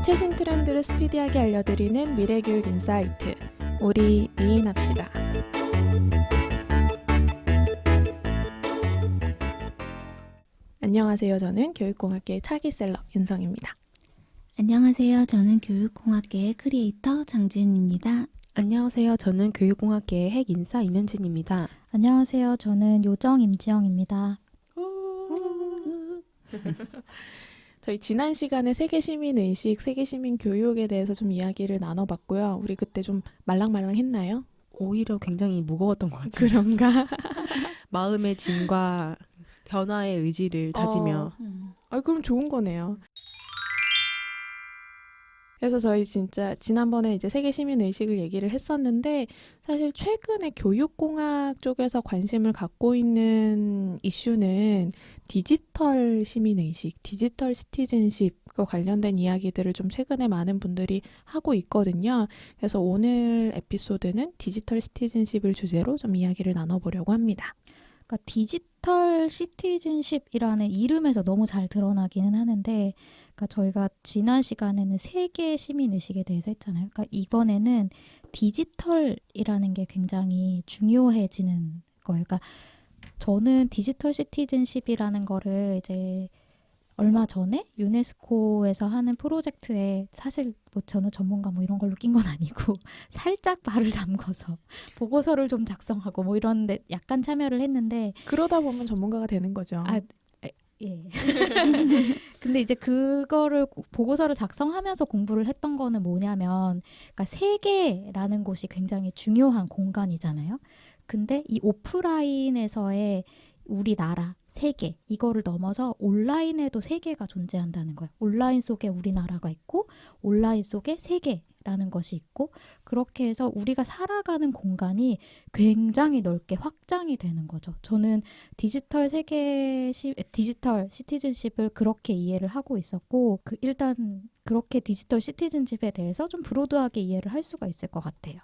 최신 트렌드를 스피디하게 알려드리는 미래교육 인사이트. 우리 미인합시다. 안녕하세요. 저는 교육공학계의 차기 셀럽 윤성입니다. 안녕하세요. 저는 교육공학계의 크리에이터 장지은입니다. 안녕하세요. 저는 교육공학계의 핵인사 임현진입니다. 안녕하세요. 저는 요정 임지영입니다. 저희 지난 시간에 세계시민의식, 세계시민교육에 대해서 좀 이야기를 나눠봤고요. 우리 그때 좀 말랑말랑했나요? 오히려 굉장히 무거웠던 것 같아요. 그런가? 마음의 짐과 변화의 의지를 다지며 그럼 좋은 거네요. 그래서 저희 진짜 지난번에 이제 세계시민의식을 얘기를 했었는데 사실 최근에 교육공학 쪽에서 관심을 갖고 있는 이슈는 디지털 시민의식, 디지털 시티즌십과 관련된 이야기들을 좀 최근에 많은 분들이 하고 있거든요. 그래서 오늘 에피소드는 디지털 시티즌십을 주제로 좀 이야기를 나눠보려고 합니다. 그러니까 디지털 시티즌십이라는 이름에서 너무 잘 드러나기는 하는데, 그러니까 저희가 지난 시간에는 세계 시민의식에 대해서 했잖아요. 그러니까 이번에는 디지털이라는 게 굉장히 중요해지는 거예요. 그러니까 저는 디지털 시티즌십이라는 거를 이제 얼마 전에 유네스코에서 하는 프로젝트에 사실 뭐 저는 전문가 뭐 이런 걸로 낀 건 아니고 살짝 발을 담궈서 보고서를 좀 작성하고 뭐 이런 데 약간 참여를 했는데 그러다 보면 전문가가 되는 거죠. 예. 근데 이제 그거를 보고서를 작성하면서 공부를 했던 거는 뭐냐면, 그러니까 세계라는 곳이 굉장히 중요한 공간이잖아요. 근데 이 오프라인에서의 우리나라, 세계, 이거를 넘어서 온라인에도 세계가 존재한다는 거예요. 온라인 속에 우리나라가 있고 온라인 속에 세계라는 것이 있고, 그렇게 해서 우리가 살아가는 공간이 굉장히 넓게 확장이 되는 거죠. 저는 디지털 시티즌십을 그렇게 이해를 하고 있었고, 일단 그렇게 디지털 시티즌십에 대해서 좀 브로드하게 이해를 할 수가 있을 것 같아요.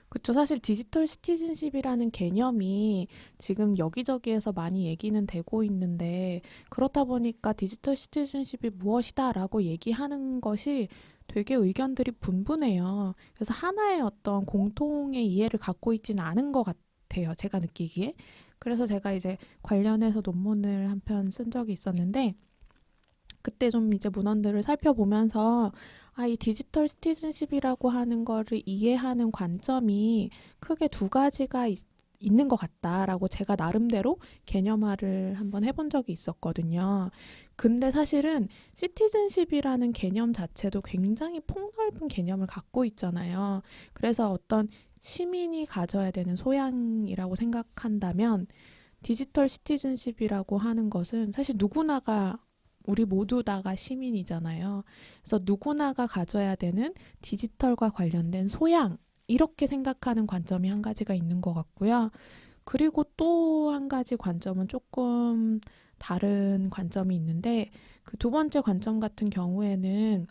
그렇죠. 사실 디지털 시티즌십이라는 개념이 지금 여기저기에서 많이 얘기는 되고 있는데, 그렇다 보니까 디지털 시티즌십이 무엇이다라고 얘기하는 것이 되게 의견들이 분분해요. 그래서 하나의 어떤 공통의 이해를 갖고 있지는 않은 것 같아요. 제가 느끼기에. 그래서 제가 이제 관련해서 논문을 한 편 쓴 적이 있었는데, 그때 좀 이제 문헌들을 살펴보면서 이 디지털 시티즌십이라고 하는 거를 이해하는 관점이 크게 두 가지가 있는 것 같다라고 제가 나름대로 개념화를 한번 해본 적이 있었거든요. 근데 사실은 시티즌십이라는 개념 자체도 굉장히 폭넓은 개념을 갖고 있잖아요. 그래서 어떤 시민이 가져야 되는 소양이라고 생각한다면 디지털 시티즌십이라고 하는 것은 사실 누구나가 우리 모두 다가 시민이잖아요. 그래서 누구나가 가져야 되는 디지털과 관련된 소양, 이렇게 생각하는 관점이 한 가지가 있는 것 같고요. 그리고 또 한 가지 관점은 조금 다른 관점이 있는데, 그 두 번째 관점 같은 경우에는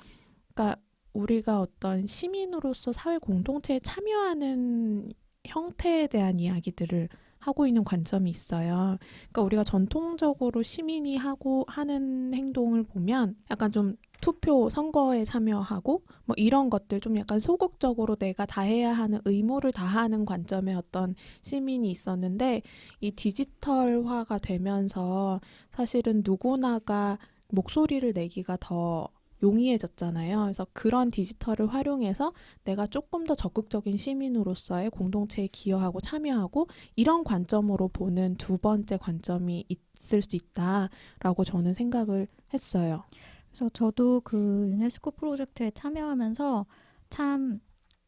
그러니까 우리가 어떤 시민으로서 사회 공동체에 참여하는 형태에 대한 이야기들을 하고 있는 관점이 있어요. 그러니까 우리가 전통적으로 시민이 하는 행동을 보면 약간 좀 투표, 선거에 참여하고 뭐 이런 것들 좀 약간 소극적으로 내가 다 해야 하는 의무를 다하는 관점의 어떤 시민이 있었는데, 이 디지털화가 되면서 사실은 누구나가 목소리를 내기가 더 용이해졌잖아요. 그래서 그런 디지털을 활용해서 내가 조금 더 적극적인 시민으로서의 공동체에 기여하고 참여하고, 이런 관점으로 보는 두 번째 관점이 있을 수 있다라고 저는 생각을 했어요. 그래서 저도 그 유네스코 프로젝트에 참여하면서 참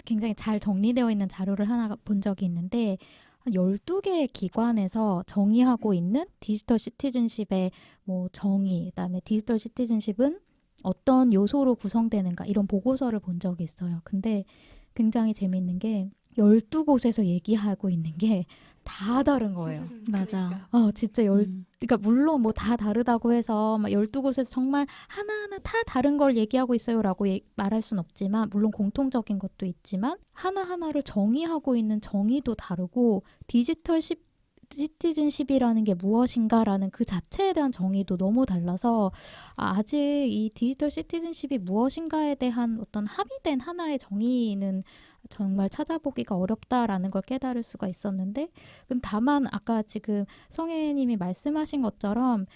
굉장히 잘 정리되어 있는 자료를 하나 본 적이 있는데, 한 12개의 기관에서 정의하고 있는 디지털 시티즌십의 뭐 정의, 그다음에 디지털 시티즌십은 어떤 요소로 구성되는가, 이런 보고서를 본 적이 있어요. 근데 굉장히 재밌는 게 12곳에서 얘기하고 있는 게 다 다른 거예요. 맞아. 진짜 그러니까 물론 뭐 다 다르다고 해서 막 12곳에서 정말 하나하나 다 다른 걸 얘기하고 있어요라고 말할 순 없지만, 물론 공통적인 것도 있지만 하나하나를 정의하고 있는 정의도 다르고, 디지털 시티즌십이라는 게 무엇인가라는 그 자체에 대한 정의도 너무 달라서 아직 이 디지털 시티즌십이 무엇인가에 대한 어떤 합의된 하나의 정의는 정말 찾아보기가 어렵다라는 걸 깨달을 수가 있었는데 다만 아까 지금 성혜님이 말씀하신 것처럼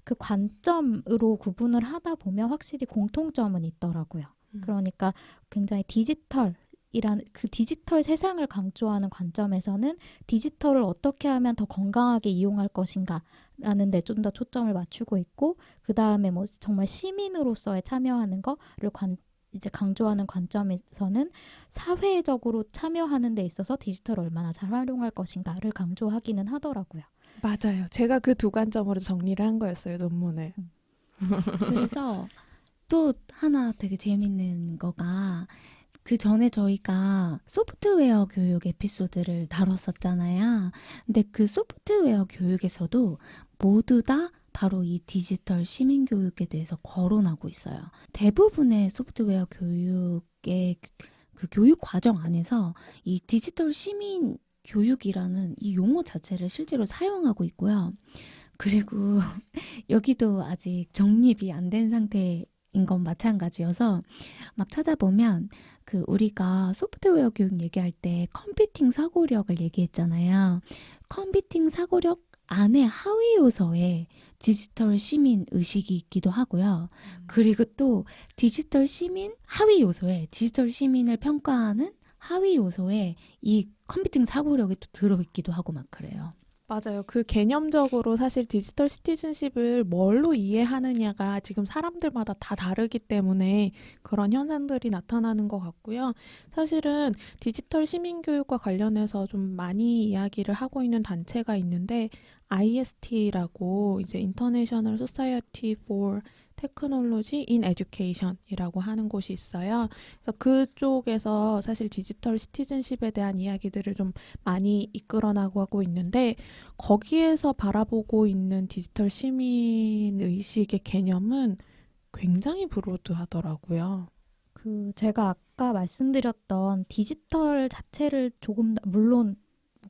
그 관점으로 구분을 하다 보면 확실히 공통점은 있더라고요. 그러니까 굉장히 그 디지털 세상을 강조하는 관점에서는 디지털을 어떻게 하면 더 건강하게 이용할 것인가라는 데 좀 더 초점을 맞추고 있고 그 다음에 뭐 정말 시민으로서의 참여하는 거를 이제 강조하는 관점에서는 사회적으로 참여하는 데 있어서 디지털을 얼마나 잘 활용할 것인가를 강조하기는 하더라고요. 맞아요. 제가 그 두 관점으로 정리를 한 거였어요, 논문을. 그래서 또 하나 되게 재밌는 거가 그 전에 저희가 소프트웨어 교육 에피소드를 다뤘었잖아요. 근데 그 소프트웨어 교육에서도 모두 다 바로 이 디지털 시민 교육에 대해서 거론하고 있어요. 대부분의 소프트웨어 교육의 그 교육 과정 안에서 이 디지털 시민 교육이라는 이 용어 자체를 실제로 사용하고 있고요. 그리고 여기도 아직 정립이 안 된 상태인 건 마찬가지여서 막 찾아보면 그 우리가 소프트웨어 교육 얘기할 때 컴퓨팅 사고력을 얘기했잖아요. 컴퓨팅 사고력 안에 하위 요소에 디지털 시민 의식이 있기도 하고요. 그리고 또 디지털 시민 하위 요소에 디지털 시민을 평가하는 하위 요소에 이 컴퓨팅 사고력이 또 들어있기도 하고 막 그래요. 맞아요. 그 개념적으로 사실 디지털 시티즌십을 뭘로 이해하느냐가 지금 사람들마다 다 다르기 때문에 그런 현상들이 나타나는 것 같고요. 사실은 디지털 시민교육과 관련해서 좀 많이 이야기를 하고 있는 단체가 있는데 IST라고 이제 International Society for Technology in Education이라고 하는 곳이 있어요. 그래서 그쪽에서 사실 디지털 시티즌십에 대한 이야기들을 좀 많이 이끌어 나가고 있는데 거기에서 바라보고 있는 디지털 시민 의식의 개념은 굉장히 브로드하더라고요. 제가 아까 말씀드렸던 디지털 자체를 조금 물론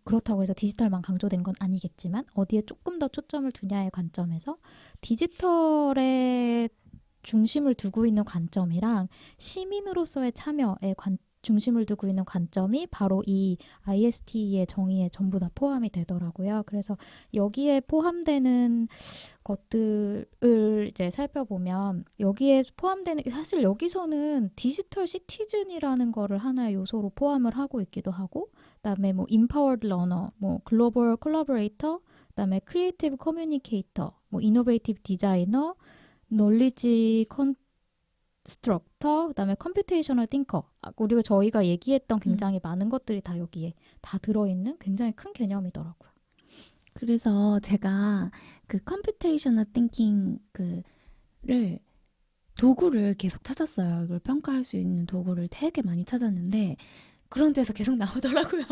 그렇다고 해서 디지털만 강조된 건 아니겠지만 어디에 조금 더 초점을 두냐의 관점에서 디지털에 중심을 두고 있는 관점이랑 시민으로서의 참여에 중심을 두고 있는 관점이 바로 이 IST의 정의에 전부 다 포함이 되더라고요. 그래서 여기에 포함되는 것들을 이제 살펴보면 여기에 포함되는 사실 여기서는 디지털 시티즌이라는 거를 하나의 요소로 포함을 하고 있기도 하고 그다음에 뭐 empowered learner, 뭐 global collaborator, 그다음에 creative communicator, 뭐 innovative designer, knowledge 스트럭터, 그다음에 컴퓨테이셔널 띵커. 우리가 저희가 얘기했던 굉장히 많은 것들이 다 여기에 다 들어있는 굉장히 큰 개념이더라고요. 그래서 제가 그 컴퓨테이셔널 띵킹 그를 도구를 계속 찾았어요. 이걸 평가할 수 있는 도구를 되게 많이 찾았는데 그런 데서 계속 나오더라고요.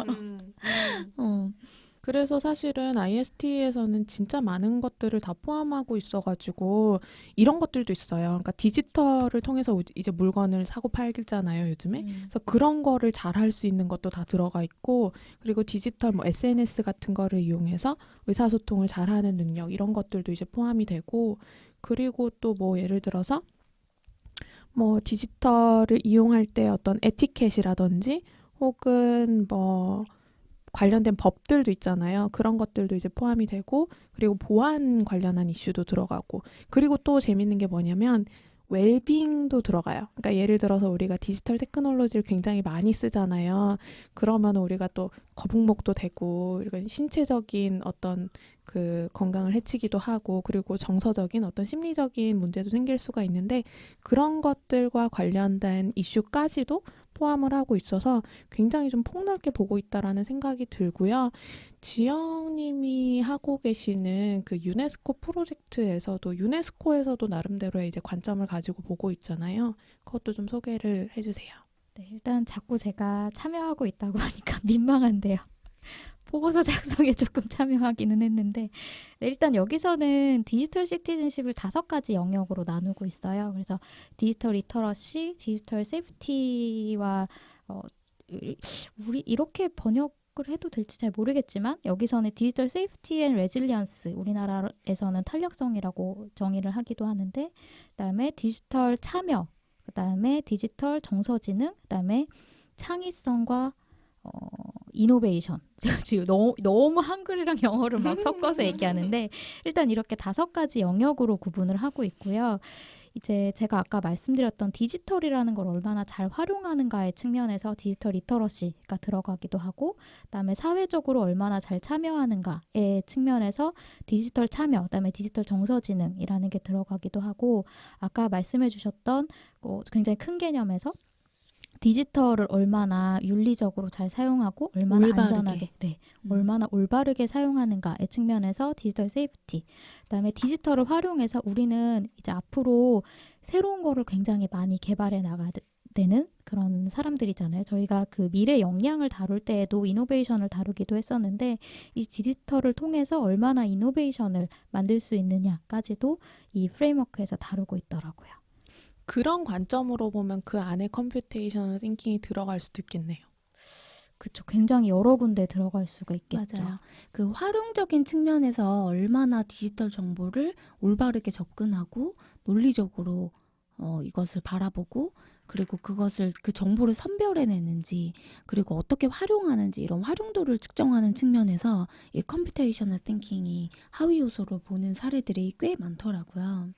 그래서 사실은 IST에서는 진짜 많은 것들을 다 포함하고 있어가지고 이런 것들도 있어요. 그러니까 디지털을 통해서 이제 물건을 사고 팔잖아요, 요즘에. 그래서 그런 거를 잘 할 수 있는 것도 다 들어가 있고 그리고 디지털 뭐 SNS 같은 거를 이용해서 의사소통을 잘하는 능력 이런 것들도 이제 포함이 되고 그리고 또 뭐 예를 들어서 뭐 디지털을 이용할 때 어떤 에티켓이라든지 혹은 뭐 관련된 법들도 있잖아요. 그런 것들도 이제 포함이 되고 그리고 보안 관련한 이슈도 들어가고 그리고 또 재밌는 게 뭐냐면 웰빙도 들어가요. 그러니까 예를 들어서 우리가 디지털 테크놀로지를 굉장히 많이 쓰잖아요. 그러면 우리가 또 거북목도 되고 이런 신체적인 어떤 그 건강을 해치기도 하고 그리고 정서적인 어떤 심리적인 문제도 생길 수가 있는데 그런 것들과 관련된 이슈까지도 포함을 하고 있어서 굉장히 좀 폭넓게 보고 있다라는 생각이 들고요. 지영님이 하고 계시는 그 유네스코 프로젝트에서도 유네스코에서도 나름대로의 이제 관점을 가지고 보고 있잖아요. 그것도 좀 소개를 해주세요. 네, 일단 자꾸 제가 참여하고 있다고 하니까 민망한데요. 보고서 작성에 조금 참여하기는 했는데 네, 일단 여기서는 디지털 시티즌십을 5가지 영역으로 나누고 있어요. 그래서 디지털 리터러시, 디지털 세이프티와 우리 이렇게 번역 해석을 해도 될지 잘 모르겠지만 여기서는 디지털 세이프티 앤 레질리언스, 우리나라에서는 탄력성이라고 정의를 하기도 하는데, 그다음에 디지털 참여, 그다음에 디지털 정서지능, 그다음에 창의성과 이노베이션. 제가 지금 너무 한글이랑 영어를 막 섞어서 얘기하는데 일단 이렇게 5가지 영역으로 구분을 하고 있고요. 이제 제가 아까 말씀드렸던 디지털이라는 걸 얼마나 잘 활용하는가의 측면에서 디지털 리터러시가 들어가기도 하고, 그다음에 사회적으로 얼마나 잘 참여하는가의 측면에서 디지털 참여, 그다음에 디지털 정서지능이라는 게 들어가기도 하고, 아까 말씀해 주셨던 굉장히 큰 개념에서 디지털을 얼마나 윤리적으로 잘 사용하고 얼마나 올바르게. 안전하게, 얼마나 올바르게 사용하는가의 측면에서 디지털 세이프티. 그다음에 디지털을 활용해서 우리는 이제 앞으로 새로운 거를 굉장히 많이 개발해 나가야 되는 그런 사람들이잖아요. 저희가 그 미래 역량을 다룰 때에도 이노베이션을 다루기도 했었는데, 이 디지털을 통해서 얼마나 이노베이션을 만들 수 있느냐까지도 이 프레임워크에서 다루고 있더라고요. 그런 관점으로 보면 그 안에 컴퓨테이셔널 띵킹이 들어갈 수도 있겠네요. 그렇죠. 굉장히 여러 군데 들어갈 수가 있겠죠. 맞아요. 그 활용적인 측면에서 얼마나 디지털 정보를 올바르게 접근하고 논리적으로 이것을 바라보고, 그리고 그 정보를 선별해내는지, 그리고 어떻게 활용하는지, 이런 활용도를 측정하는 측면에서 이 컴퓨테이셔널 띵킹이 하위 요소로 보는 사례들이 꽤 많더라고요.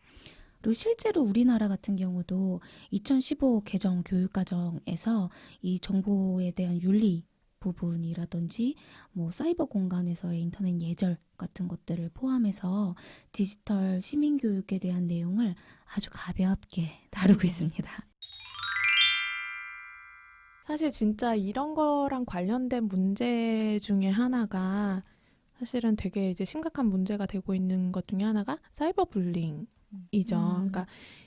그리고 실제로 우리나라 같은 경우도 2015 개정 교육과정에서 이 정보에 대한 윤리 부분이라든지 뭐 사이버 공간에서의 인터넷 예절 같은 것들을 포함해서 디지털 시민 교육에 대한 내용을 아주 가볍게 다루고 있습니다. 사실 진짜 이런 거랑 관련된 문제 중에 하나가, 사실은 되게 이제 심각한 문제가 되고 있는 것 중에 하나가 사이버 불링이죠. 그러니까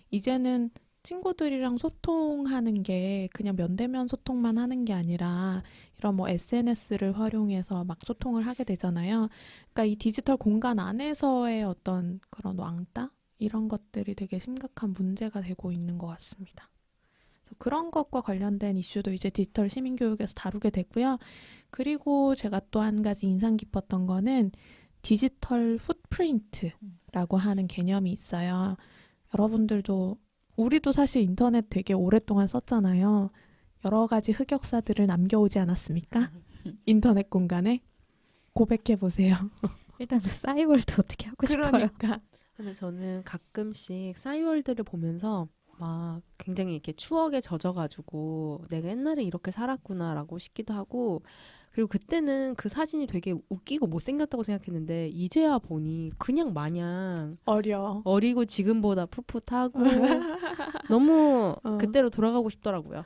이제는 친구들이랑 소통하는 게 그냥 면대면 소통만 하는 게 아니라 이런 뭐 SNS를 활용해서 막 소통을 하게 되잖아요. 그러니까 이 디지털 공간 안에서의 어떤 그런 왕따? 이런 것들이 되게 심각한 문제가 되고 있는 것 같습니다. 그래서 그런 것과 관련된 이슈도 이제 디지털 시민교육에서 다루게 되고요. 그리고 제가 또 한 가지 인상 깊었던 거는 디지털 풋프린트라고 하는 개념이 있어요. 여러분들도, 우리도 사실 인터넷 되게 오랫동안 썼잖아요. 여러 가지 흑역사들을 남겨오지 않았습니까? 인터넷 공간에. 고백해보세요. 일단 저 싸이월드 어떻게 하고 싶어요. 그러니까. 근데 저는 가끔씩 싸이월드를 보면서 막 굉장히 이렇게 추억에 젖어가지고 내가 옛날에 이렇게 살았구나라고 싶기도 하고, 그리고 그때는 그 사진이 되게 웃기고 못생겼다고 생각했는데 이제야 보니 그냥 마냥 어리고 지금보다 풋풋하고 너무 그때로 돌아가고 싶더라고요.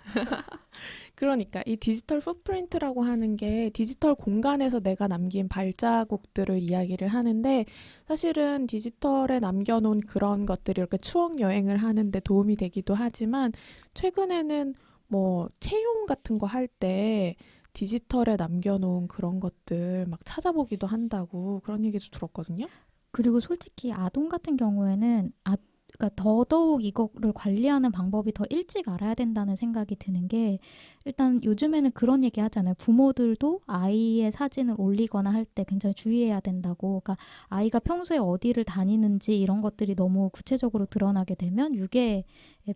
그러니까 이 디지털 풋프린트라고 하는 게 디지털 공간에서 내가 남긴 발자국들을 이야기를 하는데, 사실은 디지털에 남겨놓은 그런 것들이 이렇게 추억 여행을 하는데 도움이 되기도 하지만, 최근에는 뭐 채용 같은 거 할 때 디지털에 남겨놓은 그런 것들 막 찾아보기도 한다고, 그런 얘기도 들었거든요. 그리고 솔직히 아동 같은 경우에는 그러니까 더더욱 이거를 관리하는 방법이 더 일찍 알아야 된다는 생각이 드는 게, 일단 요즘에는 그런 얘기 하잖아요. 부모들도 아이의 사진을 올리거나 할 때 굉장히 주의해야 된다고. 그러니까 아이가 평소에 어디를 다니는지 이런 것들이 너무 구체적으로 드러나게 되면 유괴의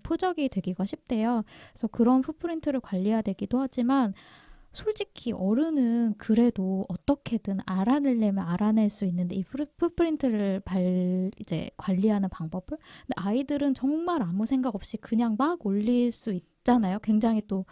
표적이 되기가 쉽대요. 그래서 그런 풋프린트를 관리해야 되기도 하지만, 솔직히 어른은 그래도 어떻게든 알아내려면 알아낼 수 있는데, 이 풋프린트를 이제 관리하는 방법을. 근데 아이들은 정말 아무 생각 없이 그냥 막 올릴 수 있잖아요. 굉장히 또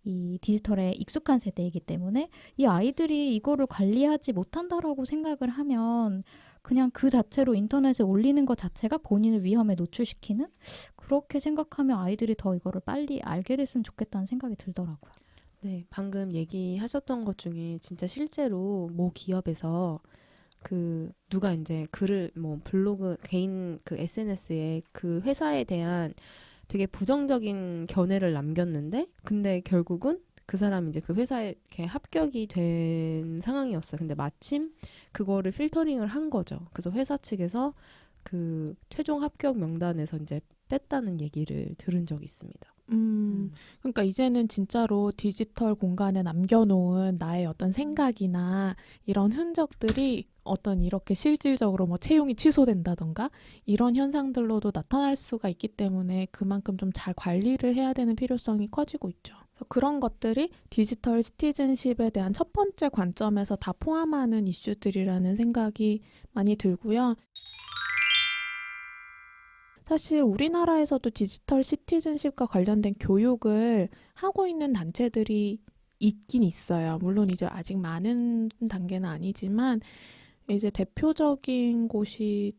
이 디지털에 익숙한 세대이기 때문에 이 아이들이 이거를 관리하지 못한다라고 생각을 하면 그냥 그 자체로 인터넷에 올리는 것 자체가 본인을 위험에 노출시키는, 그렇게 생각하면 아이들이 더 이거를 빨리 알게 됐으면 좋겠다는 생각이 들더라고요. 네, 방금 얘기하셨던 것 중에 진짜 실제로 모 기업에서 그 누가 이제 글을 뭐 블로그 개인 그 SNS에 그 회사에 대한 되게 부정적인 견해를 남겼는데, 근데 결국은 그 사람이 이제 그 회사에 이렇게 합격이 된 상황이었어요. 근데 마침 그거를 필터링을 한 거죠. 그래서 회사 측에서 그 최종 합격 명단에서 이제 뺐다는 얘기를 들은 적이 있습니다. 그러니까 이제는 진짜로 디지털 공간에 남겨놓은 나의 어떤 생각이나 이런 흔적들이 어떤 이렇게 실질적으로 뭐 채용이 취소된다던가 이런 현상들로도 나타날 수가 있기 때문에 그만큼 좀 잘 관리를 해야 되는 필요성이 커지고 있죠. 그래서 그런 것들이 디지털 시티즌십에 대한 첫 번째 관점에서 다 포함하는 이슈들이라는 생각이 많이 들고요. 사실 우리나라에서도 디지털 시티즌십과 관련된 교육을 하고 있는 단체들이 있긴 있어요. 물론 이제 아직 많은 단계는 아니지만 이제 대표적인 곳이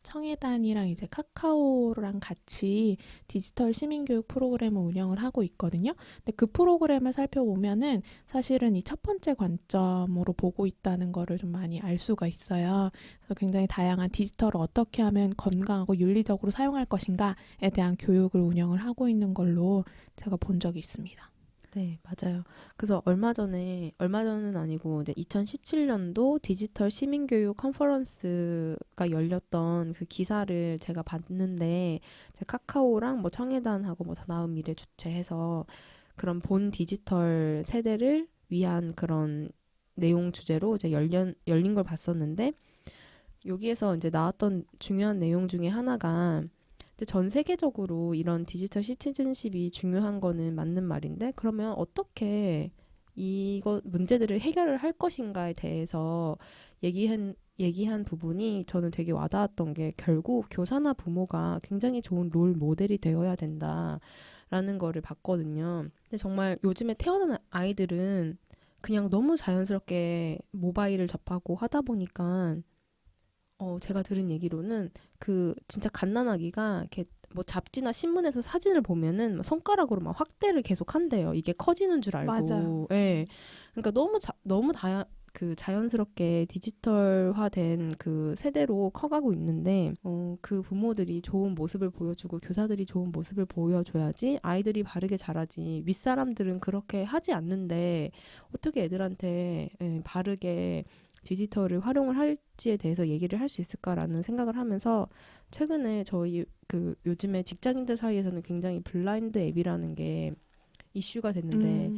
청해단이랑 이제 카카오랑 같이 디지털 시민교육 프로그램을 운영을 하고 있거든요. 근데 그 프로그램을 살펴보면은 사실은 이 첫 번째 관점으로 보고 있다는 거를 좀 많이 알 수가 있어요. 그래서 굉장히 다양한 디지털을 어떻게 하면 건강하고 윤리적으로 사용할 것인가에 대한 교육을 운영을 하고 있는 걸로 제가 본 적이 있습니다. 네, 맞아요. 그래서 얼마 전은 아니고 이제 2017년도 디지털 시민교육 컨퍼런스가 열렸던 그 기사를 제가 봤는데 이제 카카오랑 뭐 청해단하고 뭐 더 나은 미래 주최해서 그런 본 디지털 세대를 위한 그런 내용 주제로 이제 열린 걸 봤었는데 여기에서 이제 나왔던 중요한 내용 중에 하나가 근데 전 세계적으로 이런 디지털 시티즌십이 중요한 거는 맞는 말인데 그러면 어떻게 이거 문제들을 해결을 할 것인가에 대해서 얘기한 부분이 저는 되게 와닿았던 게 결국 교사나 부모가 굉장히 좋은 롤 모델이 되어야 된다라는 거를 봤거든요. 근데 정말 요즘에 태어난 아이들은 그냥 너무 자연스럽게 모바일을 접하고 하다 보니까 제가 들은 얘기로는 그 진짜 갓난아기가 이렇게 뭐 잡지나 신문에서 사진을 보면은 막 손가락으로 막 확대를 계속 한대요. 이게 커지는 줄 알고. 맞아요. 예. 그러니까 너무 자연스럽게 디지털화된 그 세대로 커가고 있는데 그 부모들이 좋은 모습을 보여주고 교사들이 좋은 모습을 보여줘야지 아이들이 바르게 자라지. 윗사람들은 그렇게 하지 않는데 어떻게 애들한테 바르게 디지털을 활용을 할지에 대해서 얘기를 할 수 있을까라는 생각을 하면서 최근에 저희 그 요즘에 직장인들 사이에서는 굉장히 블라인드 앱이라는 게 이슈가 됐는데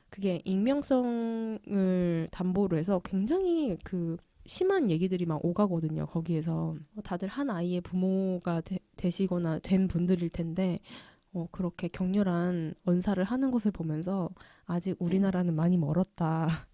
그게 익명성을 담보로 해서 굉장히 그 심한 얘기들이 막 오가거든요. 거기에서 다들 한 아이의 부모가 되시거나 된 분들일 텐데 그렇게 격렬한 언사를 하는 것을 보면서 아직 우리나라는 많이 멀었다.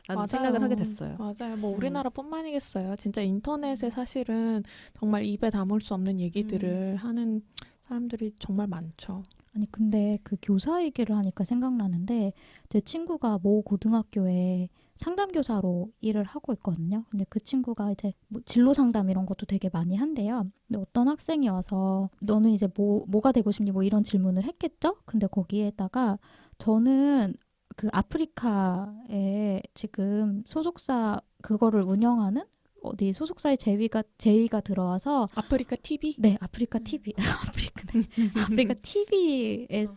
라는 생각을 하게 됐어요. 맞아요. 뭐 우리나라뿐만이겠어요. 진짜 인터넷에 사실은 정말 입에 담을 수 없는 얘기들을 하는 사람들이 정말 많죠. 아니 근데 그 교사 얘기를 하니까 생각나는데 제 친구가 모 고등학교에 상담교사로 일을 하고 있거든요. 근데 그 친구가 이제 뭐 진로 상담 이런 것도 되게 많이 한대요. 근데 어떤 학생이 와서 너는 이제 뭐가 되고 싶니? 뭐 이런 질문을 했겠죠? 근데 거기에다가 저는 그 아프리카에 지금 소속사 그거를 운영하는 어디 소속사의 제의가 들어와서 아프리카 TV? 네, 아프리카 TV. 아프리카 TV에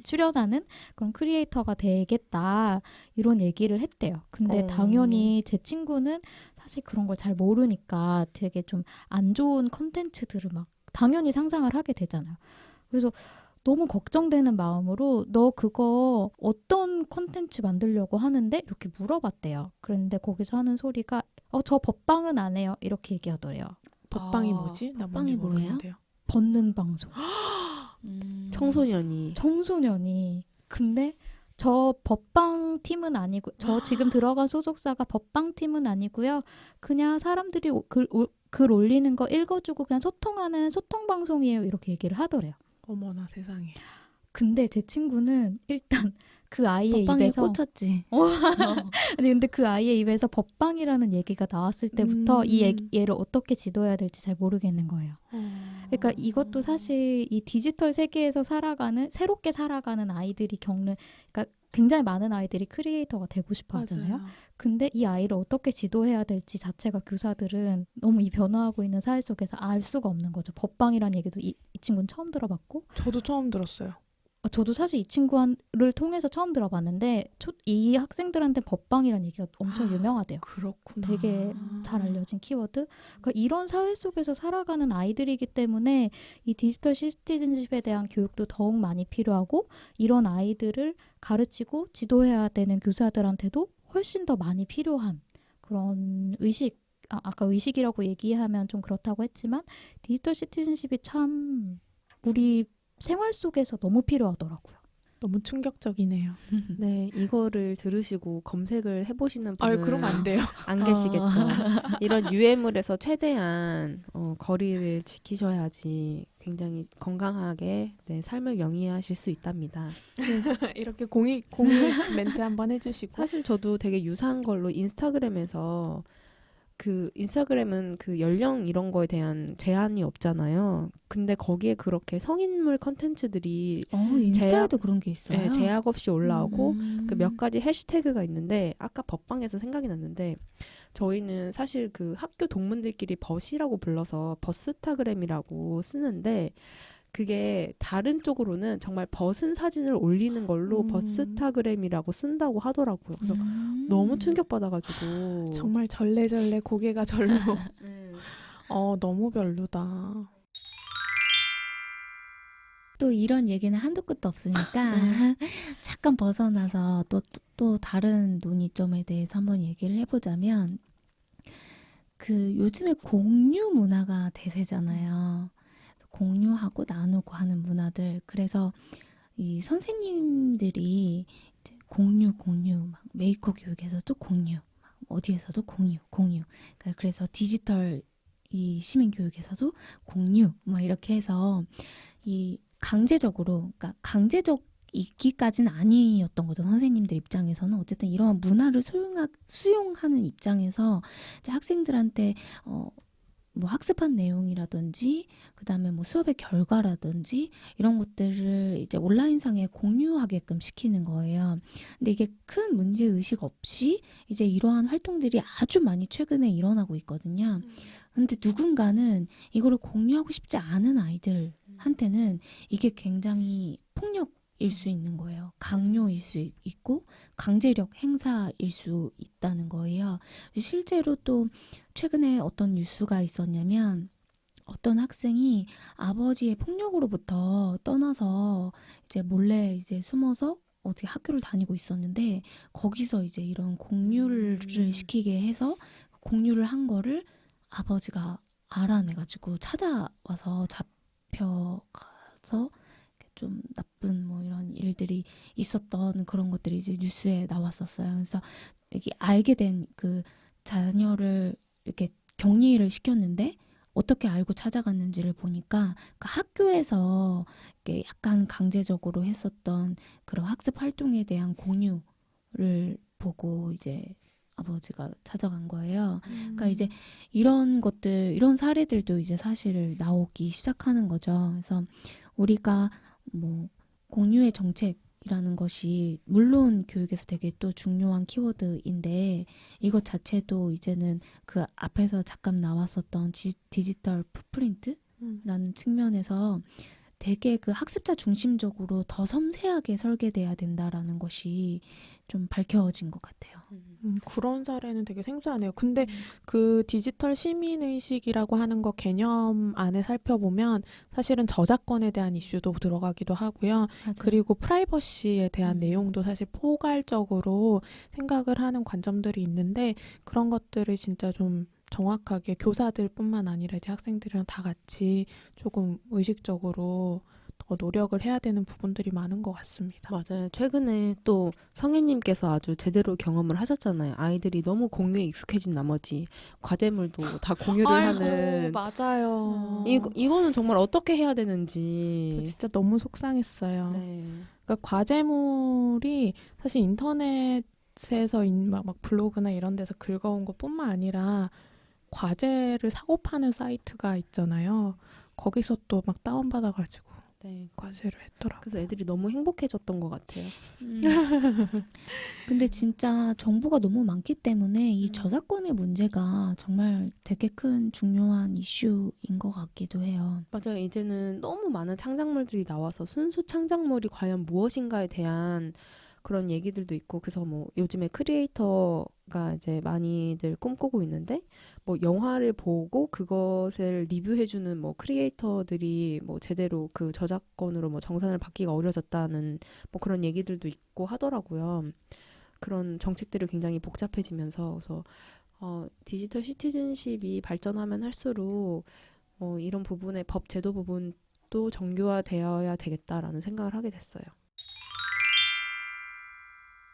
출연하는 그런 크리에이터가 되겠다. 이런 얘기를 했대요. 근데 당연히 제 친구는 사실 그런 걸 잘 모르니까 되게 좀 안 좋은 컨텐츠들을 막 당연히 상상을 하게 되잖아요. 그래서 너무 걱정되는 마음으로 너 그거 어떤 컨텐츠 만들려고 하는데? 이렇게 물어봤대요. 그런데 거기서 하는 소리가 저 법방은 안 해요. 이렇게 얘기하더래요. 법방이 뭐지? 나 법방이 뭔지 뭐예요? 모르겠는데요. 벗는 방송. 청소년이. 근데 저 법방 팀은 아니고 저 지금 들어간 소속사가 법방 팀은 아니고요. 그냥 사람들이 글 올리는 거 읽어주고 그냥 소통하는 소통 방송이에요. 이렇게 얘기를 하더래요. 어머나 세상에. 근데 제 친구는 일단 그 아이의 법방에 입에서 꽂혔지. 아니 근데 그 아이의 입에서 법방이라는 얘기가 나왔을 때부터 얘를 어떻게 지도해야 될지 잘 모르겠는 거예요. 그러니까 이것도 사실 이 디지털 세계에서 새롭게 살아가는 아이들이 겪는, 그러니까 굉장히 많은 아이들이 크리에이터가 되고 싶어 하잖아요. 맞아요. 근데 이 아이를 어떻게 지도해야 될지 자체가 교사들은 너무 이 변화하고 있는 사회 속에서 알 수가 없는 거죠. 법방이라는 얘기도 이 친구는 처음 들어봤고. 저도 처음 들었어요. 저도 사실 이 친구를 통해서 처음 들어봤는데 이 학생들한테 법방이라는 얘기가 엄청 유명하대요. 그렇구나. 되게 잘 알려진 키워드. 그러니까 이런 사회 속에서 살아가는 아이들이기 때문에 이 디지털 시티즌십에 대한 교육도 더욱 많이 필요하고 이런 아이들을 가르치고 지도해야 되는 교사들한테도 훨씬 더 많이 필요한 그런 의식. 아까 의식이라고 얘기하면 좀 그렇다고 했지만 디지털 시티즌십이 참 우리 생활 속에서 너무 필요하더라고요. 너무 충격적이네요. 네, 이거를 들으시고 검색을 해보시는 분은 그러면 안 돼요. 안 계시겠죠. 이런 유해물에서 최대한 거리를 지키셔야지 굉장히 건강하게 네, 삶을 영위하실 수 있답니다. 이렇게 공익 멘트 한번 해주시고. 사실 저도 되게 유사한 걸로 인스타그램에서 그 인스타그램은 그 연령 이런 거에 대한 제한이 없잖아요. 근데 거기에 그렇게 성인물 컨텐츠들이 인스타에도 그런 게 있어요. 네, 제약 없이 올라오고 그 몇 음. 가지 해시태그가 있는데 아까 법방에서 생각이 났는데 저희는 사실 그 학교 동문들끼리 버시라고 불러서 버스타그램이라고 쓰는데 그게 다른 쪽으로는 정말 벗은 사진을 올리는 걸로 버스타그램이라고 쓴다고 하더라고요. 그래서 너무 충격받아가지고 정말 절레절레 고개가 절로. 너무 별로다. 또 이런 얘기는 한도 끝도 없으니까 잠깐 벗어나서 또 다른 논의점에 대해서 한번 얘기를 해보자면 그 요즘에 공유 문화가 대세잖아요. 공유하고 나누고 하는 문화들. 그래서 이 선생님들이 이제 공유 막 메이커 교육에서도 공유, 막 어디에서도 공유. 그러니까 그래서 디지털 이 시민 교육에서도 공유 막 이렇게 해서 이 강제적으로, 그러니까 강제적이기까지는 아니었던 거죠. 선생님들 입장에서는 어쨌든 이러한 문화를 수용하는 입장에서 이제 학생들한테 뭐 학습한 내용이라든지 그다음에 뭐 수업의 결과라든지 이런 것들을 이제 온라인상에 공유하게끔 시키는 거예요. 근데 이게 큰 문제 의식 없이 이제 이러한 활동들이 아주 많이 최근에 일어나고 있거든요. 근데 누군가는 이거를 공유하고 싶지 않은 아이들한테는 이게 굉장히 폭력일 수 있는 거예요. 강요일 수 있고 강제력 행사일 수 있다는 거예요. 실제로 또 최근에 어떤 뉴스가 있었냐면 어떤 학생이 아버지의 폭력으로부터 떠나서 이제 몰래 이제 숨어서 어디 학교를 다니고 있었는데 거기서 이제 이런 공유를 시키게 해서 공유를 한 거를 아버지가 알아내가지고 찾아와서 잡혀가서 좀 나쁜 뭐 이런 일들이 있었던 그런 것들이 이제 뉴스에 나왔었어요. 그래서 이게 알게 된 그 자녀를 이렇게 격리를 시켰는데 어떻게 알고 찾아갔는지를 보니까 그 학교에서 이렇게 약간 강제적으로 했었던 그런 학습 활동에 대한 공유를 보고 이제 아버지가 찾아간 거예요. 그러니까 이제 이런 것들, 이런 사례들도 이제 사실 나오기 시작하는 거죠. 그래서 우리가 뭐 공유의 정책이라는 것이 물론 교육에서 되게 또 중요한 키워드인데 이것 자체도 이제는 그 앞에서 잠깐 나왔었던 디지털 풋프린트라는 측면에서 되게 그 학습자 중심적으로 더 섬세하게 설계돼야 된다라는 것이 좀 밝혀진 것 같아요. 그런 사례는 되게 생소하네요. 근데 그 디지털 시민의식이라고 하는 거 개념 안에 살펴보면 사실은 저작권에 대한 이슈도 들어가기도 하고요. 맞아요. 그리고 프라이버시에 대한 내용도 사실 포괄적으로 생각을 하는 관점들이 있는데 그런 것들을 진짜 좀 정확하게 교사들뿐만 아니라 이제 학생들이랑 다 같이 조금 의식적으로 더 노력을 해야 되는 부분들이 많은 것 같습니다. 맞아요. 최근에 또 성인님께서 아주 제대로 경험을 하셨잖아요. 아이들이 너무 공유에 익숙해진 나머지 과제물도 다 공유를 하는. 맞아요. 이거는 정말 어떻게 해야 저 되는지. 진짜 너무 속상했어요. 네. 그러니까 과제물이 사실 인터넷에서 막 블로그나 이런 데서 긁어온 것뿐만 아니라 과제를 사고 파는 사이트가 있잖아요. 거기서 또 막 다운받아가지고 네. 과세를 했더라고요. 그래서 애들이 너무 행복해졌던 것 같아요. 근데 진짜 정보가 너무 많기 때문에 이 저작권의 문제가 정말 되게 큰 중요한 이슈인 것 같기도 해요. 맞아요. 이제는 너무 많은 창작물들이 나와서 순수 창작물이 과연 무엇인가에 대한 그런 얘기들도 있고, 그래서 뭐 요즘에 크리에이터가 이제 많이들 꿈꾸고 있는데, 뭐 영화를 보고 그것을 리뷰해주는 뭐 크리에이터들이 뭐 제대로 그 저작권으로 뭐 정산을 받기가 어려졌다는 뭐 그런 얘기들도 있고 하더라고요. 그런 정책들이 굉장히 복잡해지면서, 그래서 디지털 시티즌십이 발전하면 할수록 이런 부분의 법 제도 부분도 정교화되어야 되겠다라는 생각을 하게 됐어요.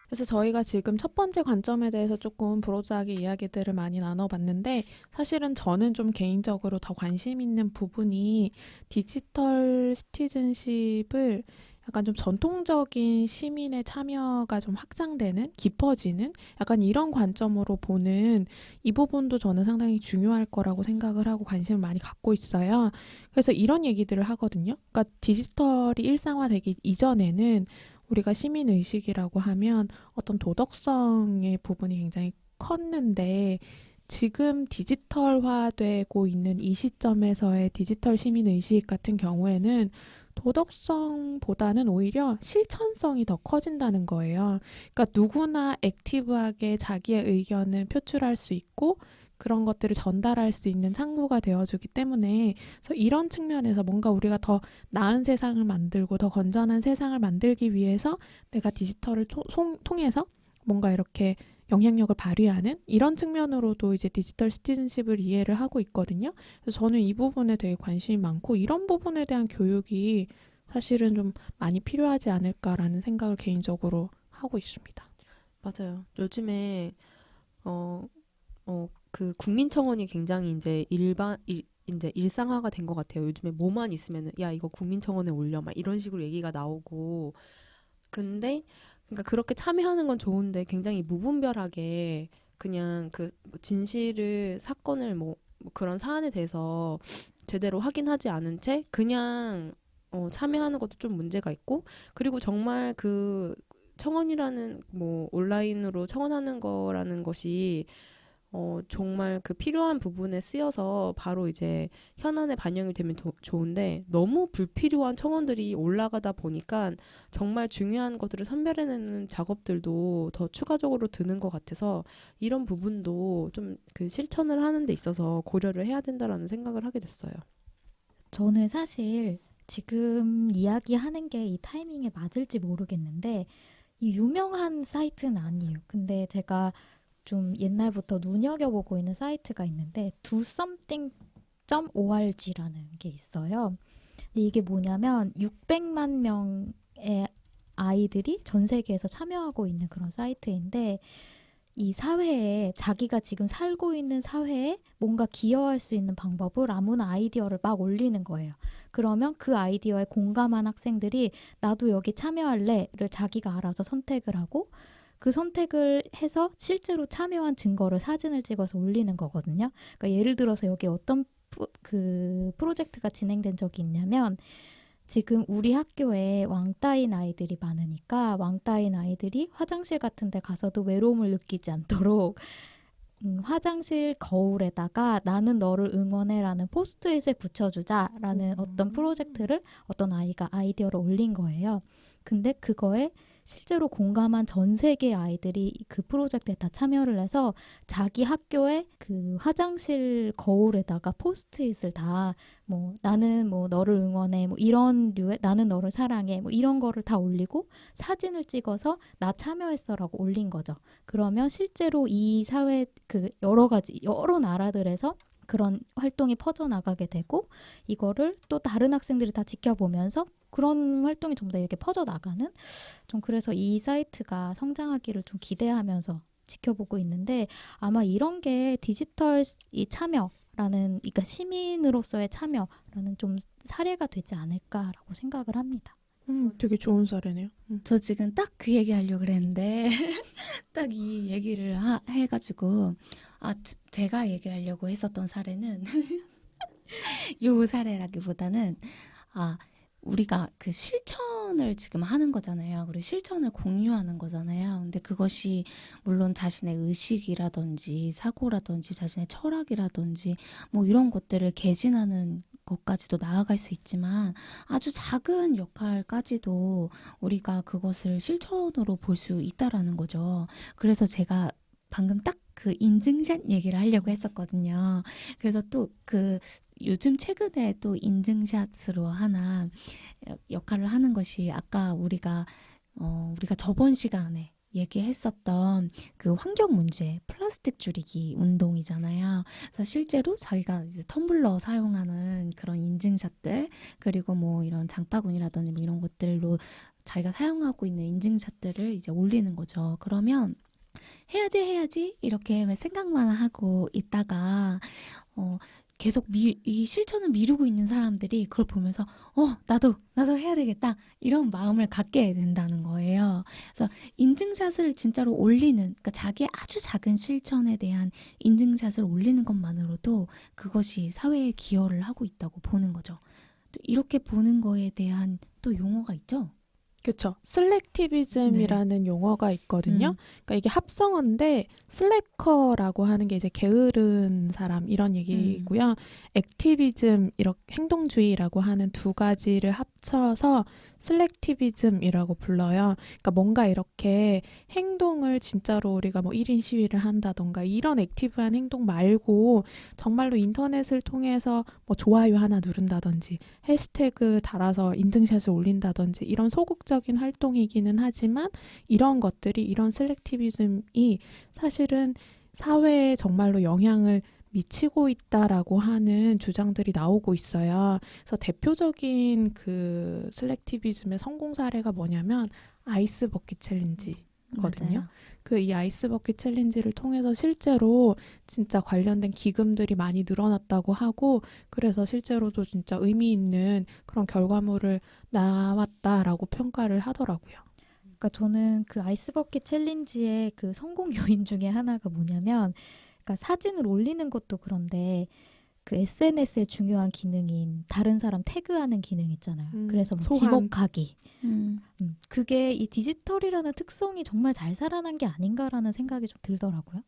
그래서 저희가 지금 첫 번째 관점에 대해서 조금 브로드하게 이야기들을 많이 나눠봤는데, 사실은 저는 좀 개인적으로 더 관심 있는 부분이 디지털 시티즌십을 약간 좀 전통적인 시민의 참여가 좀 확장되는, 깊어지는 약간 이런 관점으로 보는 이 부분도 저는 상당히 중요할 거라고 생각을 하고 관심을 많이 갖고 있어요. 그래서 이런 얘기들을 하거든요. 그러니까 디지털이 일상화되기 이전에는 우리가 시민의식이라고 하면 어떤 도덕성의 부분이 굉장히 컸는데, 지금 디지털화되고 있는 이 시점에서의 디지털 시민의식 같은 경우에는 도덕성보다는 오히려 실천성이 더 커진다는 거예요. 그러니까 누구나 액티브하게 자기의 의견을 표출할 수 있고 그런 것들을 전달할 수 있는 창구가 되어주기 때문에, 그래서 이런 측면에서 뭔가 우리가 더 나은 세상을 만들고 더 건전한 세상을 만들기 위해서 내가 디지털을 통해서 뭔가 이렇게 영향력을 발휘하는 이런 측면으로도 이제 디지털 시티즌십을 이해를 하고 있거든요. 그래서 저는 이 부분에 되게 관심이 많고, 이런 부분에 대한 교육이 사실은 좀 많이 필요하지 않을까라는 생각을 개인적으로 하고 있습니다. 맞아요. 요즘에 그 국민청원이 굉장히 이제 이제 일상화가 된 것 같아요. 요즘에 뭐만 있으면은 야 이거 국민청원에 올려 막 이런 식으로 얘기가 나오고. 근데 그러니까 그렇게 참여하는 건 좋은데 굉장히 무분별하게 그냥 그 진실을 사건을 뭐 그런 사안에 대해서 제대로 확인하지 않은 채 그냥 참여하는 것도 좀 문제가 있고, 그리고 정말 그 청원이라는 뭐 온라인으로 청원하는 거라는 것이 정말 그 필요한 부분에 쓰여서 바로 이제 현안에 반영이 되면 좋은데, 너무 불필요한 청원들이 올라가다 보니까 정말 중요한 것들을 선별해내는 작업들도 더 추가적으로 드는 것 같아서, 이런 부분도 좀 그 실천을 하는 데 있어서 고려를 해야 된다라는 생각을 하게 됐어요. 저는 사실 지금 이야기하는 게 이 타이밍에 맞을지 모르겠는데 이 유명한 사이트는 아니에요. 근데 제가 좀 옛날부터 눈여겨보고 있는 사이트가 있는데 dosomething.org라는 게 있어요. 근데 이게 뭐냐면 600만 명의 아이들이 전 세계에서 참여하고 있는 그런 사이트인데, 이 사회에 자기가 지금 살고 있는 사회에 뭔가 기여할 수 있는 방법을 아무나 아이디어를 막 올리는 거예요. 그러면 그 아이디어에 공감한 학생들이 나도 여기 참여할래를 자기가 알아서 선택을 하고, 그 선택을 해서 실제로 참여한 증거를 사진을 찍어서 올리는 거거든요. 그러니까 예를 들어서 여기 어떤 그 프로젝트가 진행된 적이 있냐면, 지금 우리 학교에 왕따인 아이들이 많으니까 왕따인 아이들이 화장실 같은 데 가서도 외로움을 느끼지 않도록 화장실 거울에다가 나는 너를 응원해라는 포스트잇을 붙여주자라는 어떤 프로젝트를 어떤 아이가 아이디어를 올린 거예요. 근데 그거에 실제로 공감한 전 세계 아이들이 그 프로젝트에 다 참여를 해서 자기 학교의 그 화장실 거울에다가 포스트잇을 다 뭐 나는 뭐 너를 응원해 뭐 이런 류의 나는 너를 사랑해 뭐 이런 거를 다 올리고 사진을 찍어서 나 참여했어라고 올린 거죠. 그러면 실제로 이 사회 그 여러 가지 여러 나라들에서 그런 활동이 퍼져나가게 되고, 이거를 또 다른 학생들이 다 지켜보면서 그런 활동이 전부 다 이렇게 퍼져나가는, 좀 그래서 이 사이트가 성장하기를 좀 기대하면서 지켜보고 있는데, 아마 이런 게 디지털 이 참여라는, 그러니까 시민으로서의 참여라는 좀 사례가 되지 않을까라고 생각을 합니다. 되게 좋은 사례네요. 저 지금 딱 그 얘기 하려고 그랬는데 딱 이 얘기를 해가지고 제가 얘기하려고 했었던 사례는 요 사례라기보다는 우리가 그 실천을 지금 하는 거잖아요. 그리고 실천을 공유하는 거잖아요. 근데 그것이 물론 자신의 의식이라든지 사고라든지 자신의 철학이라든지 뭐 이런 것들을 개진하는 것까지도 나아갈 수 있지만 아주 작은 역할까지도 우리가 그것을 실천으로 볼 수 있다라는 거죠. 그래서 제가 방금 딱 그 인증샷 얘기를 하려고 했었거든요. 그래서 또 그 요즘 최근에 또 인증샷으로 하나 역할을 하는 것이 아까 우리가 저번 시간에 얘기했었던 그 환경 문제, 플라스틱 줄이기 운동이잖아요. 그래서 실제로 자기가 이제 텀블러 사용하는 그런 인증샷들, 그리고 뭐 이런 장바구니라든지 뭐 이런 것들로 자기가 사용하고 있는 인증샷들을 이제 올리는 거죠. 그러면 해야지 이렇게 생각만 하고 있다가 계속 이 실천을 미루고 있는 사람들이 그걸 보면서 나도 해야 되겠다 이런 마음을 갖게 된다는 거예요. 그래서 인증샷을 진짜로 올리는, 그러니까 자기의 아주 작은 실천에 대한 인증샷을 올리는 것만으로도 그것이 사회에 기여를 하고 있다고 보는 거죠. 또 이렇게 보는 거에 대한 또 용어가 있죠. 그렇죠. 슬랙티비즘이라는 용어가 있거든요. 그러니까 이게 합성어인데 슬래커라고 하는 게 이제 게으른 사람 이런 얘기고요. 액티비즘, 이렇게 행동주의라고 하는 두 가지를 합쳐서 슬랙티비즘이라고 불러요. 그러니까 뭔가 이렇게 행동을 진짜로 우리가 뭐 1인 시위를 한다던가 이런 액티브한 행동 말고 정말로 인터넷을 통해서 뭐 좋아요 하나 누른다든지 해시태그 달아서 인증샷을 올린다든지 이런 소극적인 활동이기는 하지만 이런 것들이, 이런 슬랙티비즘이 사실은 사회에 정말로 영향을 미치고 있다라고 하는 주장들이 나오고 있어요. 그래서 대표적인 그 슬랙티비즘의 성공 사례가 뭐냐면 아이스 버킷 챌린지거든요. 맞아요. 그 이 아이스 버킷 챌린지를 통해서 실제로 진짜 관련된 기금들이 많이 늘어났다고 하고, 그래서 실제로도 진짜 의미 있는 그런 결과물을 나왔다라고 평가를 하더라고요. 그러니까 저는 그 아이스버킷 챌린지의 그 성공 요인 중에 하나가 뭐냐면, 그러니까 사진을 올리는 것도 그런데 그 SNS의 중요한 기능인 다른 사람 태그하는 기능 있잖아요. 그래서 뭐 소환. 지목하기. 음. 그게 이 디지털이라는 특성이 정말 잘 살아난 게 아닌가라는 생각이 좀 들더라고요.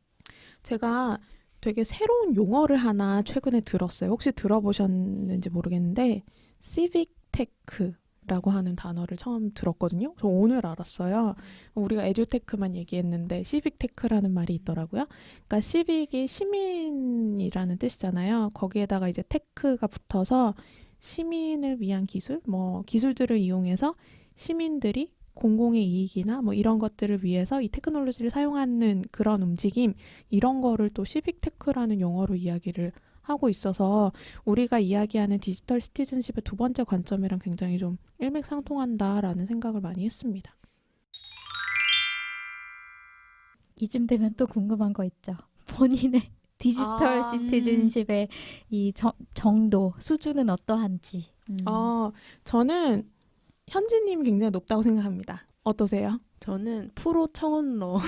제가 되게 새로운 용어를 하나 최근에 들었어요. 혹시 들어보셨는지 모르겠는데 시빅 테크라고 하는 단어를 처음 들었거든요. 저 오늘 알았어요. 우리가 에듀테크만 얘기했는데 시빅 테크라는 말이 있더라고요. 그러니까 시빅이 시민이라는 뜻이잖아요. 거기에다가 이제 테크가 붙어서 시민을 위한 기술, 뭐 기술들을 이용해서 시민들이 공공의 이익이나 뭐 이런 것들을 위해서 이 테크놀로지를 사용하는 그런 움직임, 이런 거를 또 시빅 테크라는 용어로 이야기를 하고 있어서 우리가 이야기하는 디지털 시티즌십의 두 번째 관점이랑 굉장히 좀 일맥상통한다라는 생각을 많이 했습니다. 이쯤 되면 또 궁금한 거 있죠. 본인의 디지털 시티즌십의 이 정도, 수준은 어떠한지. 저는 현지님 굉장히 높다고 생각합니다. 어떠세요? 저는 프로 청원러.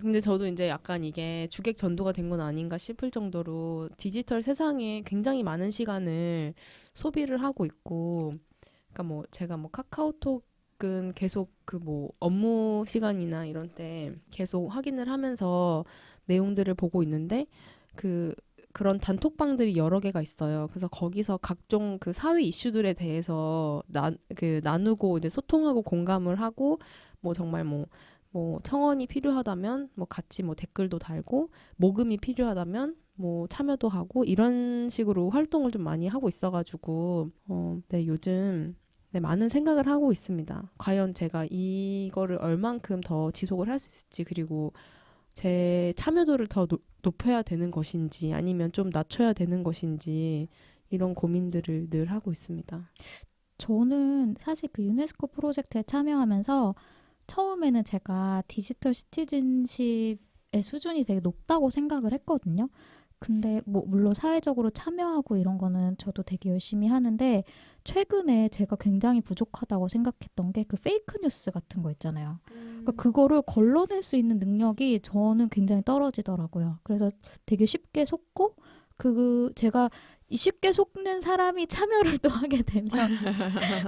근데 저도 이제 약간 이게 주객 전도가 된 건 아닌가 싶을 정도로 디지털 세상에 굉장히 많은 시간을 소비를 하고 있고, 그러니까 뭐 제가 뭐 카카오톡은 계속 그 뭐 업무 시간이나 이런 때 계속 확인을 하면서 내용들을 보고 있는데 그런 단톡방들이 여러 개가 있어요. 그래서 거기서 각종 그 사회 이슈들에 대해서 나누고 이제 소통하고 공감을 하고, 뭐 정말 뭐 청원이 필요하다면 뭐 같이 뭐 댓글도 달고, 모금이 필요하다면 뭐 참여도 하고, 이런 식으로 활동을 좀 많이 하고 있어가지고 네, 요즘 네, 많은 생각을 하고 있습니다. 과연 제가 이거를 얼만큼 더 지속을 할 수 있을지, 그리고 제 참여도를 더 높여야 되는 것인지 아니면 좀 낮춰야 되는 것인지, 이런 고민들을 늘 하고 있습니다. 저는 사실 그 유네스코 프로젝트에 참여하면서 처음에는 제가 디지털 시티즌십의 수준이 되게 높다고 생각을 했거든요. 근데 뭐 물론 사회적으로 참여하고 이런 거는 저도 되게 열심히 하는데, 최근에 제가 굉장히 부족하다고 생각했던 게 그 페이크 뉴스 같은 거 있잖아요. 그러니까 그거를 걸러낼 수 있는 능력이 저는 굉장히 떨어지더라고요. 그래서 되게 쉽게 속고, 제가 이 쉽게 속는 사람이 참여를 또 하게 되면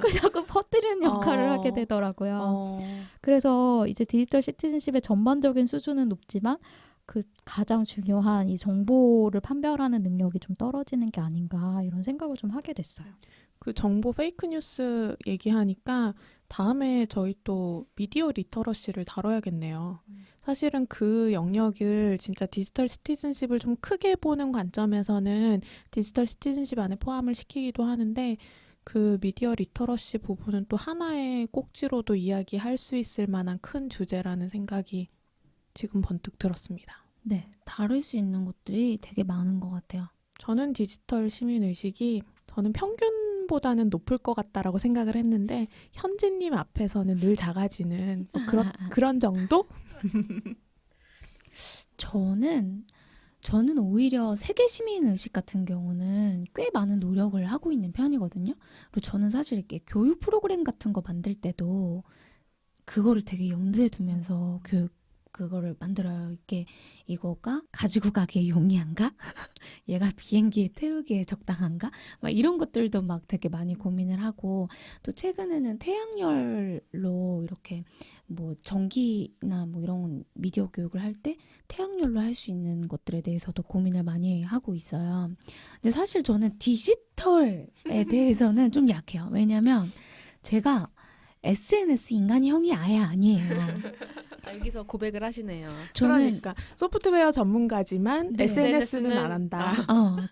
그 자꾸 퍼뜨리는 역할을 하게 되더라고요. 그래서 이제 디지털 시티즌십의 전반적인 수준은 높지만 그 가장 중요한 이 정보를 판별하는 능력이 좀 떨어지는 게 아닌가 이런 생각을 좀 하게 됐어요. 그 정보 페이크 뉴스 얘기하니까 다음에 저희 또 미디어 리터러시를 다뤄야겠네요. 사실은 그 영역을 진짜 디지털 시티즌십을 좀 크게 보는 관점에서는 디지털 시티즌십 안에 포함을 시키기도 하는데 그 미디어 리터러시 부분은 또 하나의 꼭지로도 이야기할 수 있을 만한 큰 주제라는 생각이 지금 번뜩 들었습니다. 네, 다룰 수 있는 것들이 되게 많은 것 같아요. 저는 디지털 시민의식이 저는 평균보다는 높을 것 같다라고 생각을 했는데 현진님 앞에서는 늘 작아지는 뭐 그런 정도? 저는 오히려 세계 시민 의식 같은 경우는 꽤 많은 노력을 하고 있는 편이거든요. 그리고 저는 사실 이렇게 교육 프로그램 같은 거 만들 때도 그거를 되게 염두에 두면서 그거를 만들어요. 이게 이거가 가지고 가기에 용이한가? 얘가 비행기에 태우기에 적당한가? 막 이런 것들도 막 되게 많이 고민을 하고 또 최근에는 태양열로 이렇게 뭐 전기나 뭐 이런 미디어 교육을 할 때 태양열로 할 수 있는 것들에 대해서도 고민을 많이 하고 있어요. 근데 사실 저는 디지털에 대해서는 좀 약해요. 왜냐면 제가 SNS 인간형이 아예 아니에요. 여기서 고백을 하시네요. 저는 그러니까 소프트웨어 전문가지만 네. SNS는 안 한다.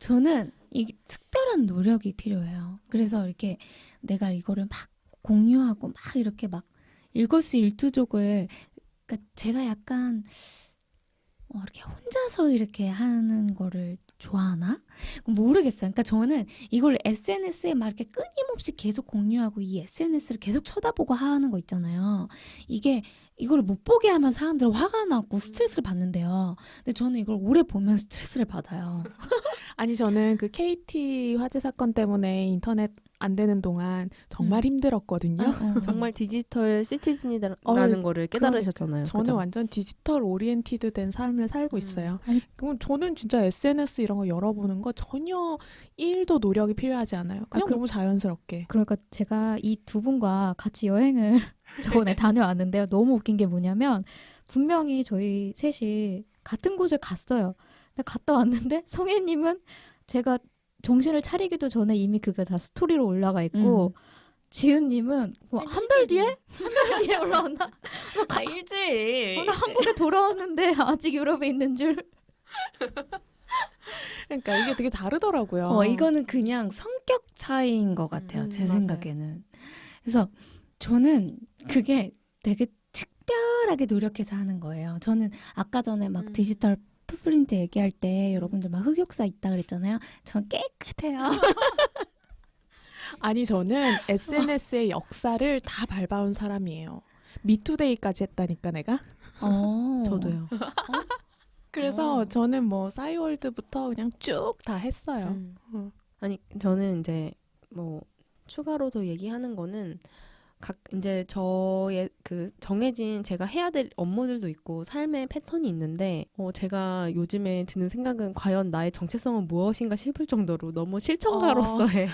저는 이 특별한 노력이 필요해요. 그래서 이렇게 내가 이거를 막 공유하고 막 이렇게 막 일거수일투족을 그러니까 제가 약간 이렇게 혼자서 이렇게 하는 거를 좋아하나? 모르겠어요. 그러니까 저는 이걸 SNS에 막 이렇게 끊임없이 계속 공유하고 이 SNS를 계속 쳐다보고 하는 거 있잖아요. 이걸 못 보게 하면 사람들 화가 나고 스트레스를 받는데요. 근데 저는 이걸 오래 보면 스트레스를 받아요. 아니 저는 그 KT 화재 사건 때문에 인터넷 안 되는 동안 정말 힘들었거든요. 정말 디지털 시티즌이라는 거를 깨달으셨잖아요. 저는 그죠? 완전 디지털 오리엔티드 된 삶을 살고 있어요. 아니, 그럼 저는 진짜 SNS 이런 거 열어보는 거 전혀 1도 노력이 필요하지 않아요. 그냥 너무 자연스럽게. 그러니까 제가 이 두 분과 같이 여행을 저번에 다녀왔는데요. 너무 웃긴 게 뭐냐면 분명히 저희 셋이 같은 곳을 갔어요. 근데 갔다 왔는데 성혜님은 제가 정신을 차리기도 전에 이미 그게 다 스토리로 올라가 있고 지은님은 뭐 한 달 뒤에? 한 달 뒤에 올라왔나? 일주일. 나 한국에 돌아왔는데 아직 유럽에 있는 줄. 그러니까 이게 되게 다르더라고요. 이거는 그냥 성격 차이인 것 같아요. 제 맞아요. 생각에는. 그래서 저는 그게 되게 특별하게 노력해서 하는 거예요. 저는 아까 전에 막 디지털 풋프린트 얘기할 때 여러분들 막 흑역사 있다 그랬잖아요. 전 깨끗해요. 아니 저는 SNS의 역사를 다 밟아온 사람이에요. 미투데이까지 했다니까 내가. 저도요. 그래서 저는 뭐 싸이월드부터 그냥 쭉 다 했어요. 아니 저는 이제 뭐 추가로 더 얘기하는 거는 이제 저의 그 정해진 제가 해야 될 업무들도 있고 삶의 패턴이 있는데 제가 요즘에 드는 생각은 과연 나의 정체성은 무엇인가 싶을 정도로 너무 실천가로서의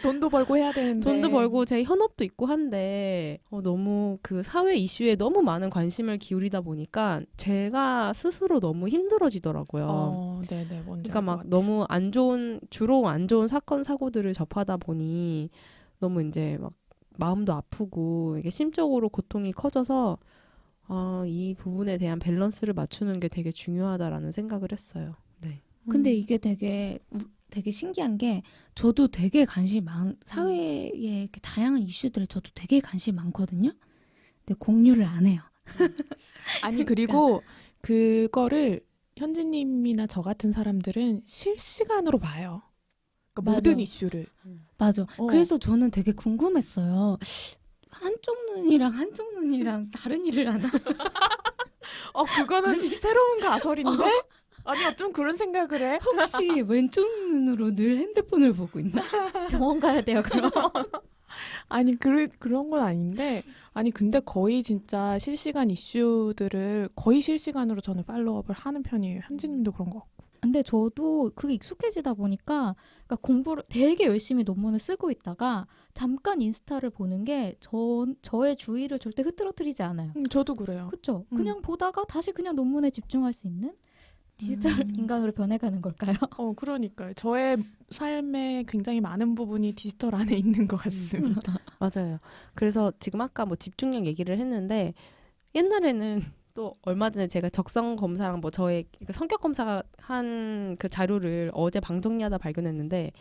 돈도 벌고 해야 되는데. 돈도 벌고 제 현업도 있고 한데 너무 그 사회 이슈에 너무 많은 관심을 기울이다 보니까 제가 스스로 너무 힘들어지더라고요. 네네. 뭔지 그러니까 알 것 막 같아요. 너무 주로 안 좋은 사건 사고들을 접하다 보니 너무 이제 막 마음도 아프고 이게 심적으로 고통이 커져서 이 부분에 대한 밸런스를 맞추는 게 되게 중요하다라는 생각을 했어요. 네. 근데 이게 되게 신기한 게 저도 되게 사회의 이렇게 다양한 이슈들에 저도 되게 관심이 많거든요. 근데 공유를 안 해요. 아니 그리고 그거를 현지님이나 저 같은 사람들은 실시간으로 봐요. 그러니까 맞아. 모든 이슈를. 맞아. 그래서 저는 되게 궁금했어요. 한쪽 눈이랑 다른 일을 하나? 그거는 새로운 가설인데? 아니 어쩜 그런 생각을 해? 혹시 왼쪽 눈으로 늘 핸드폰을 보고 있나? 병원 가야 돼요, 그럼. 아니 그런 건 아닌데 아니 근데 거의 진짜 실시간 이슈들을 거의 실시간으로 저는 팔로우업을 하는 편이에요. 현지님도 그런 거 같고. 근데 저도 그게 익숙해지다 보니까 그러니까 공부를 되게 열심히 논문을 쓰고 있다가 잠깐 인스타를 보는 게 저의 주의를 절대 흐트러뜨리지 않아요. 저도 그래요. 그렇죠? 음. 그냥 보다가 다시 그냥 논문에 집중할 수 있는 디지털 인간으로 변해가는 걸까요? 그러니까요. 저의 삶에 굉장히 많은 부분이 디지털 안에 있는 것 같습니다. 맞아요. 그래서 지금 아까 뭐 집중력 얘기를 했는데 옛날에는 또 얼마 전에 제가 적성 검사랑 뭐 저의 그 성격 검사 한 그 자료를 어제 방 정리하다 발견했는데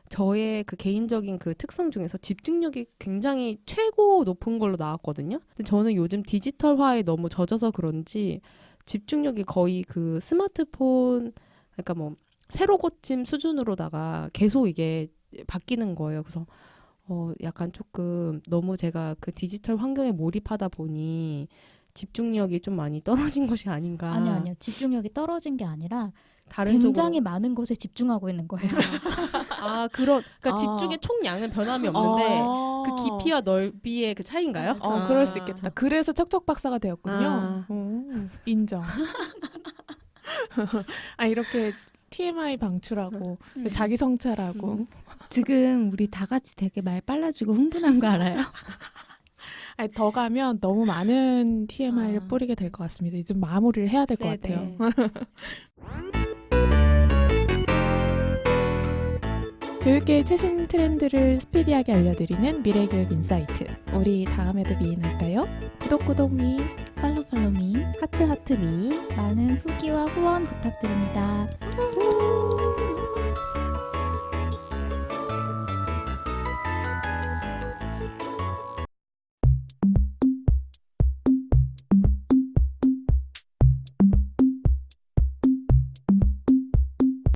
저의 그 개인적인 그 특성 중에서 집중력이 굉장히 최고 높은 걸로 나왔거든요. 근데 저는 요즘 디지털화에 너무 젖어서 그런지 집중력이 거의 그 스마트폰 그러니까 뭐 새로 고침 수준으로다가 계속 이게 바뀌는 거예요. 그래서 약간 조금 너무 제가 그 디지털 환경에 몰입하다 보니 집중력이 좀 많이 떨어진 것이 아닌가. 아니요. 집중력이 떨어진 게 아니라 다른 굉장히 쪽으로. 많은 것에 집중하고 있는 거예요. 그러니까 아. 집중의 총량은 변함이 없는데 그 깊이와 넓이의 그 차이인가요? 그럴 수 있겠다. 그래서 척척 박사가 되었군요. 아. 인정. 이렇게 TMI 방출하고 자기 성찰하고 지금 우리 다 같이 되게 말 빨라지고 흥분한 거 알아요? 더 가면 너무 많은 TMI를 아. 뿌리게 될 것 같습니다. 이제 좀 마무리를 해야 될 것 네, 같아요. 교육계의 최신 트렌드를 스피디하게 알려드리는 미래교육 인사이트. 우리 다음에도 미인할까요? 구독 미. 팔로미. 하트 미. 많은 후기와 후원 부탁드립니다.